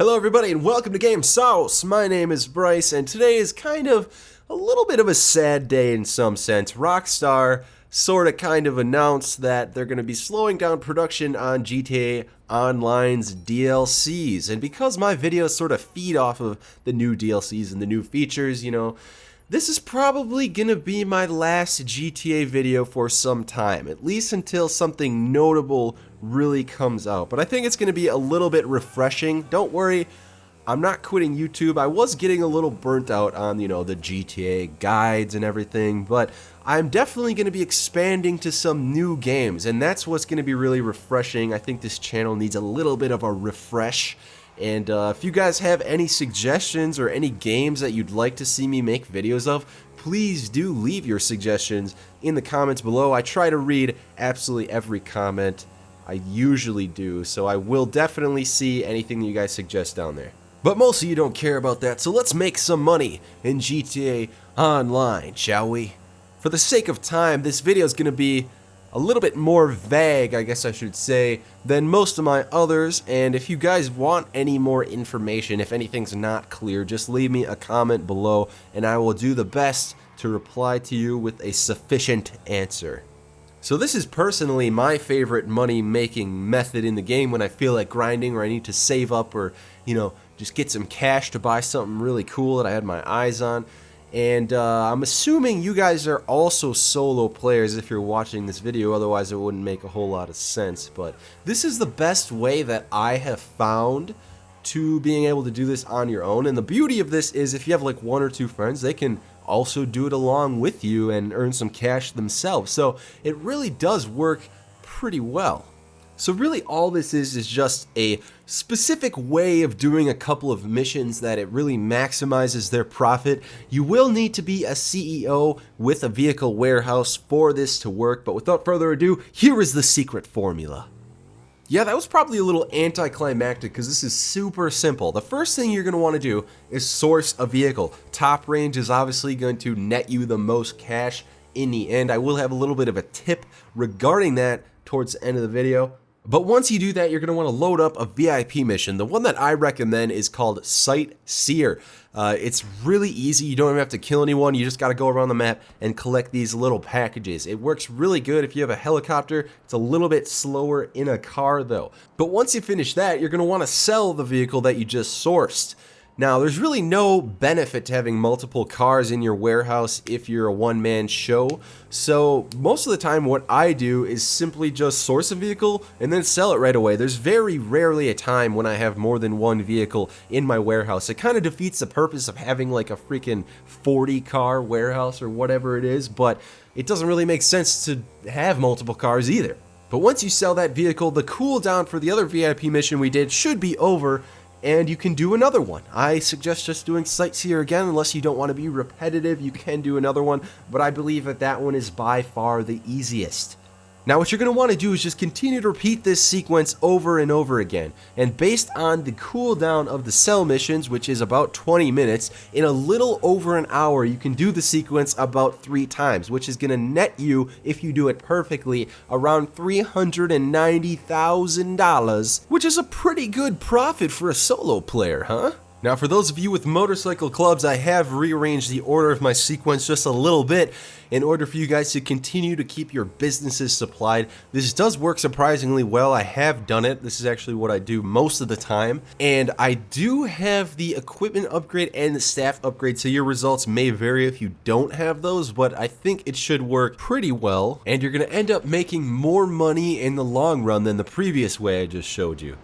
Hello everybody and welcome to Game Sauce. My name is Bryce and today is kind of a little bit of a sad day in some sense. Rockstar sort of kind of announced that they're going to be slowing down production on GTA Online's DLCs. And because my videos sort of feed off of the new DLCs and the new features, this is probably gonna be my last GTA video for some time, at least until something notable really comes out. But I think it's gonna be a little bit refreshing. Don't worry, I'm not quitting YouTube. I was getting a little burnt out on, the GTA guides and everything, but I'm definitely gonna be expanding to some new games, and that's what's gonna be really refreshing. I think this channel needs a little bit of a refresh. And if you guys have any suggestions or any games that you'd like to see me make videos of, please do leave your suggestions in the comments below. I try to read absolutely every comment. I usually do, so I will definitely see anything that you guys suggest down there. But most of you don't care about that, so let's make some money in GTA Online, shall we? For the sake of time, this video is going to be a little bit more vague, I guess I should say, than most of my others, and if you guys want any more information, if anything's not clear, just leave me a comment below and I will do the best to reply to you with a sufficient answer. So this is personally my favorite money making method in the game when I feel like grinding or I need to save up or, just get some cash to buy something really cool that I had my eyes on. And I'm assuming you guys are also solo players if you're watching this video, otherwise it wouldn't make a whole lot of sense. But this is the best way that I have found to being able to do this on your own. And the beauty of this is if you have like one or two friends, they can also do it along with you and earn some cash themselves. So it really does work pretty well. So really all this is just a specific way of doing a couple of missions that it really maximizes their profit. You will need to be a CEO with a vehicle warehouse for this to work, but without further ado, here is the secret formula. Yeah, that was probably a little anticlimactic because this is super simple. The first thing you're going to want to do is source a vehicle. Top range is obviously going to net you the most cash in the end. I will have a little bit of a tip regarding that towards the end of the video. But once you do that, you're going to want to load up a VIP mission. The one that I recommend is called Sightseer. It's really easy. You don't even have to kill anyone. You just got to go around the map and collect these little packages. It works really good if you have a helicopter. It's a little bit slower in a car though. But once you finish that, you're going to want to sell the vehicle that you just sourced. Now, there's really no benefit to having multiple cars in your warehouse if you're a one-man show. So most of the time what I do is simply just source a vehicle and then sell it right away. There's very rarely a time when I have more than one vehicle in my warehouse. It kind of defeats the purpose of having like a freaking 40-car warehouse or whatever it is, but it doesn't really make sense to have multiple cars either. But once you sell that vehicle, the cooldown for the other VIP mission we did should be over, and you can do another one. I suggest just doing Sightseer again, unless you don't want to be repetitive. You can do another one, but I believe that one is by far the easiest. Now what you're going to want to do is just continue to repeat this sequence over and over again, and based on the cooldown of the cell missions, which is about 20 minutes, in a little over an hour you can do the sequence about 3 times, which is going to net you, if you do it perfectly, around $390,000, which is a pretty good profit for a solo player, huh? Now for those of you with motorcycle clubs, I have rearranged the order of my sequence just a little bit in order for you guys to continue to keep your businesses supplied. This does work surprisingly well. I have done it. This is actually what I do most of the time. And I do have the equipment upgrade and the staff upgrade, so your results may vary if you don't have those, but I think it should work pretty well. And you're going to end up making more money in the long run than the previous way I just showed you.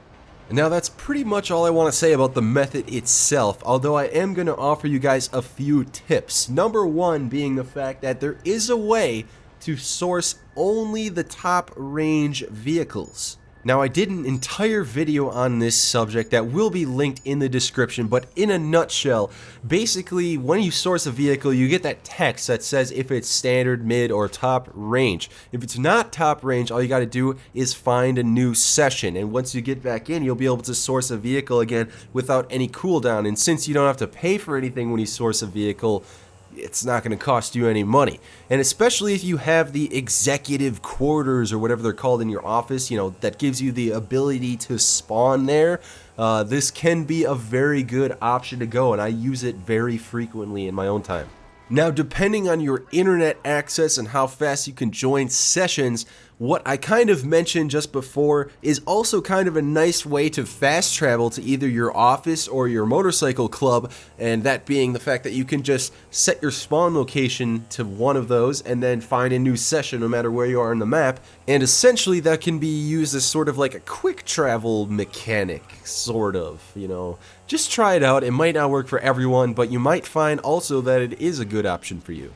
Now that's pretty much all I want to say about the method itself, although I am going to offer you guys a few tips. Number one being the fact that there is a way to source only the top range vehicles. Now I did an entire video on this subject that will be linked in the description, but in a nutshell, basically when you source a vehicle you get that text that says if it's standard, mid, or top range. If it's not top range, all you got to do is find a new session, and once you get back in you'll be able to source a vehicle again without any cooldown. And since you don't have to pay for anything when you source a vehicle, it's not going to cost you any money. And especially if you have the executive quarters or whatever they're called in your office, that gives you the ability to spawn there. this can be a very good option to go, and I use it very frequently in my own time. Now, depending on your internet access and how fast you can join sessions, what I kind of mentioned just before is also kind of a nice way to fast travel to either your office or your motorcycle club, and that being the fact that you can just set your spawn location to one of those and then find a new session no matter where you are on the map, and essentially that can be used as sort of like a quick travel mechanic, sort of, you know. Just try it out. It might not work for everyone, but you might find also that it is a good option for you.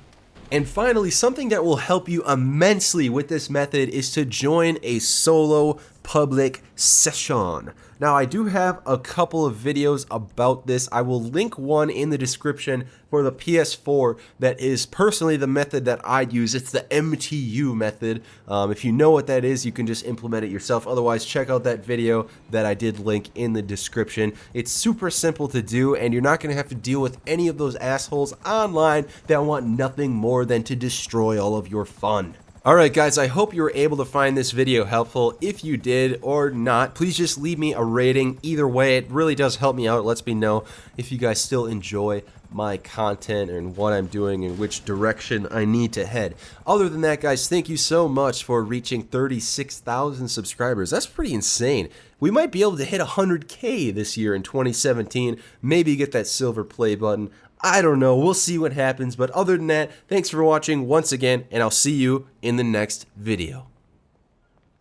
And finally, something that will help you immensely with this method is to join a solo public session. Now, I do have a couple of videos about this. I will link one in the description for the PS4 that is personally the method that I'd use. It's the MTU method. If you know what that is, you can just implement it yourself. Otherwise, check out that video that I did link in the description. It's super simple to do, and you're not going to have to deal with any of those assholes online that want nothing more than to destroy all of your fun. Alright guys, I hope you were able to find this video helpful. If you did or not, please just leave me a rating. Either way, it really does help me out. It lets me know if you guys still enjoy my content and what I'm doing and which direction I need to head. Other than that, guys, thank you so much for reaching 36,000 subscribers. That's pretty insane. We might be able to hit 100K this year in 2017. Maybe get that silver play button. I don't know. We'll see what happens. But other than that, thanks for watching once again, and I'll see you in the next video.